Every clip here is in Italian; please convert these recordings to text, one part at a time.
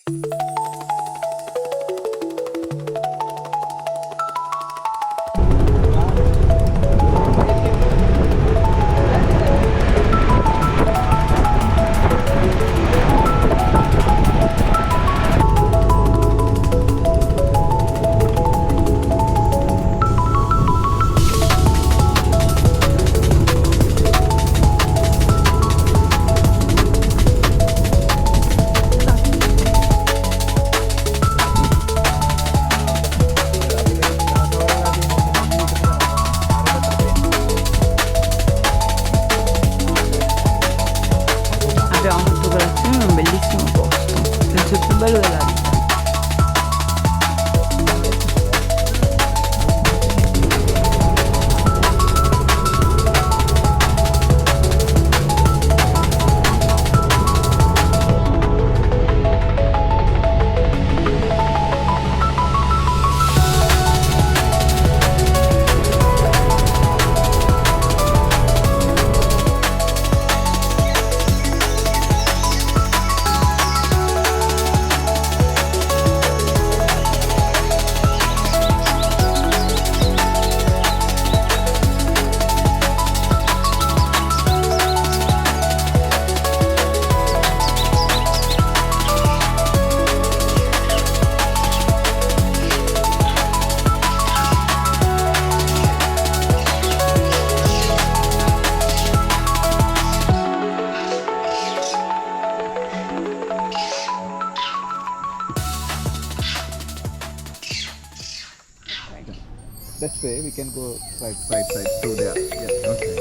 Abbiamo fatto colazione in un bellissimo posto, penso il più bello della vita. That way we can go right side through there. Yeah. Okay.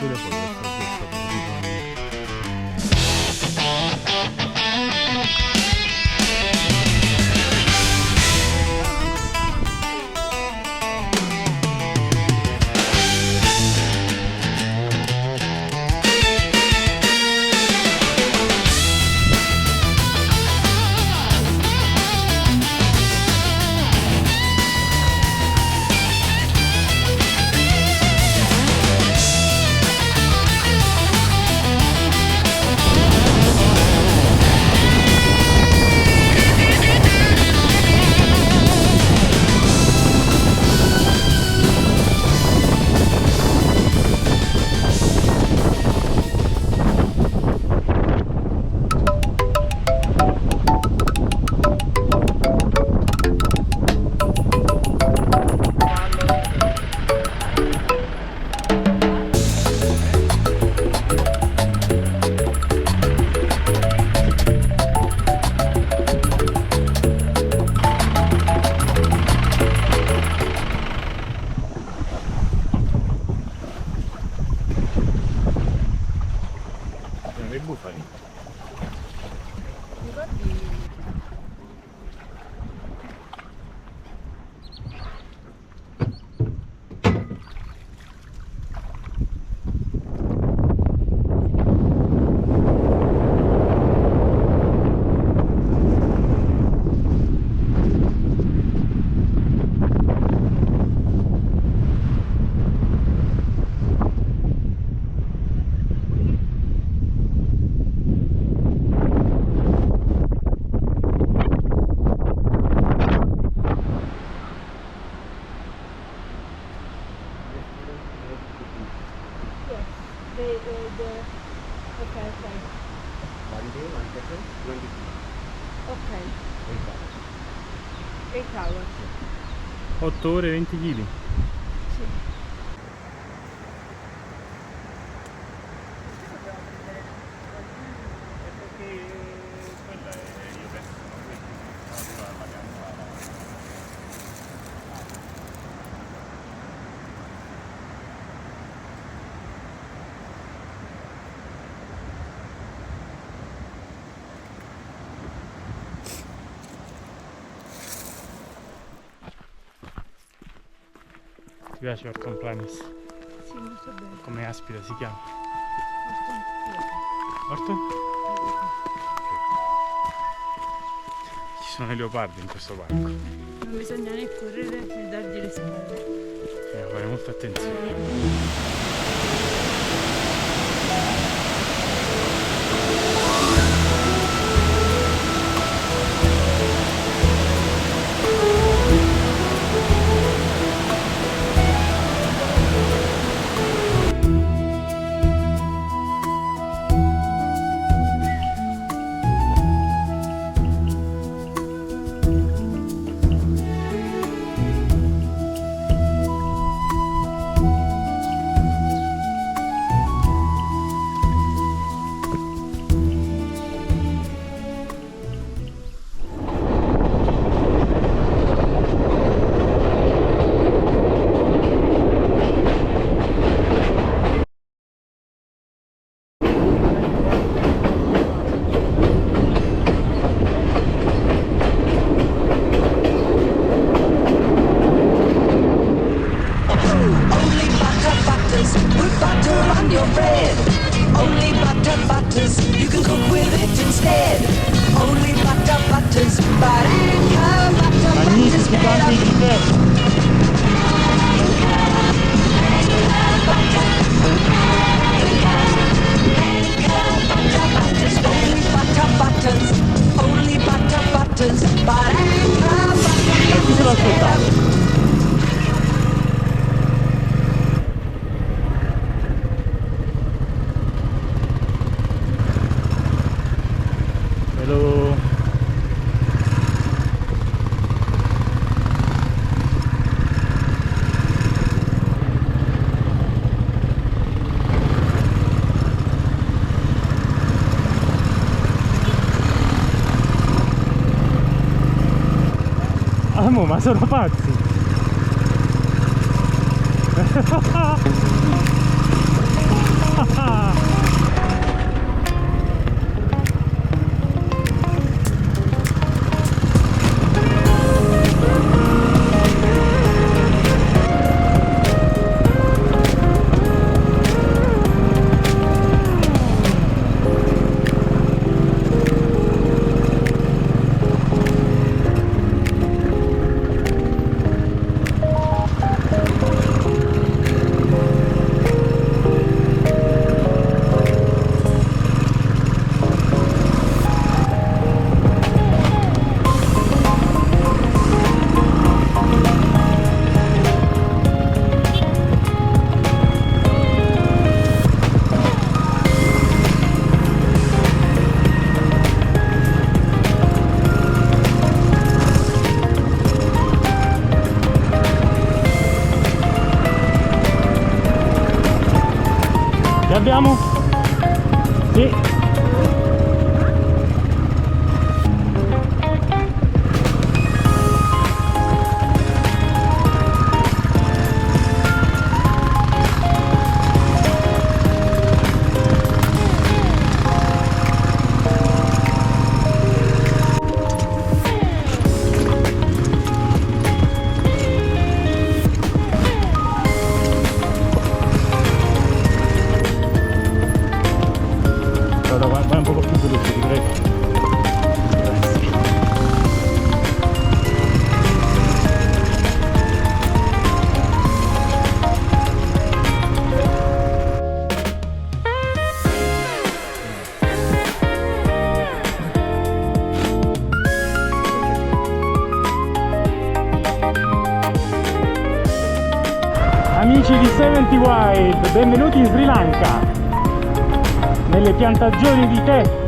pure poi questo dei bufali. Okay, okay. One day, one person, 20 people. Okay. 8 hours. 8 hours. 8 ore 20 kg. Sì. Ti piace Orton Planis? Sì, molto bello. Come aspira si chiama? Molto Orton? Ci sono i leopardi in questo parco. Non bisogna né correre né dargli le spalle. Bisogna fare molta attenzione. Magnifici quanti di te! E chi se lo aspettava? Hello. Amo, ma sono pazzi! Che abbiamo? Sì. Vai un poco più veloce, ti prego. Amici di 70 Wild, benvenuti in Sri Lanka, nelle piantagioni di tè.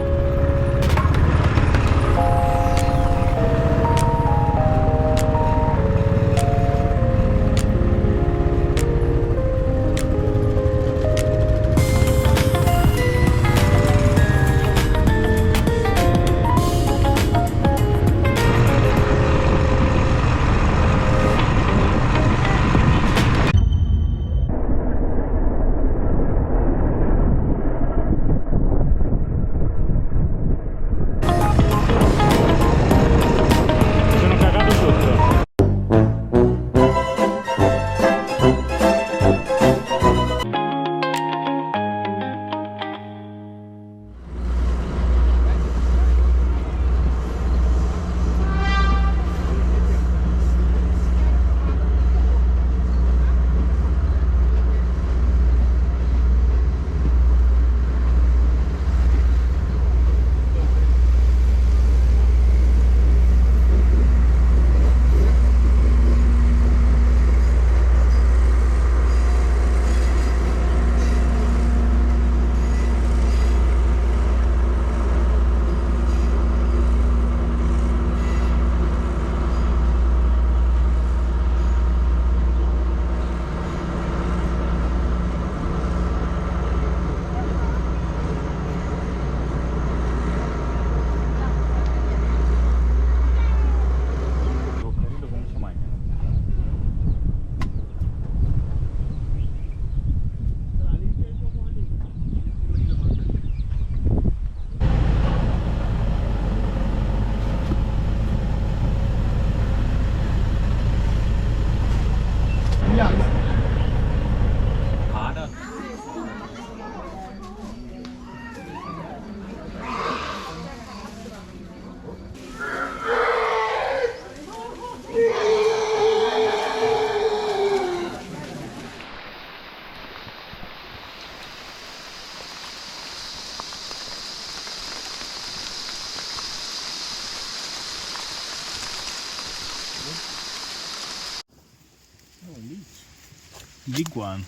Big one.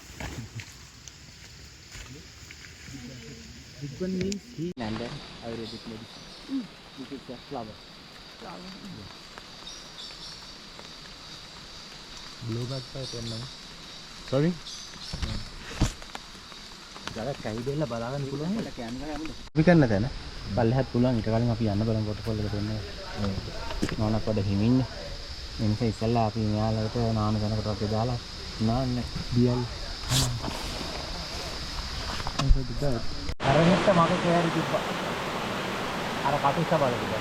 Big one means he and then Ayurvedic medicine. This is a flower. Blue bag pa ito naman. Sorry? Jaga kahi dela balagan පුළුවන් නේ කැමරා යමුද? අපි කරන්න තැන. පල්ලෙහාත් පුළුවන් ඊට කලින් අපි යන්න බලමු වොටර්ෆෝල් එක දෙන්න. නෝනක් වඩ හිමින්නේ. මේ නිසා ඉස්සල්ලා අපි මෙයාලට නාන දැනකට වගේ දාලා නාන්න දියල්. අර නෙත්ත මගේ කෑරි තිබ්බා. අර කටුස්ස බලන්න.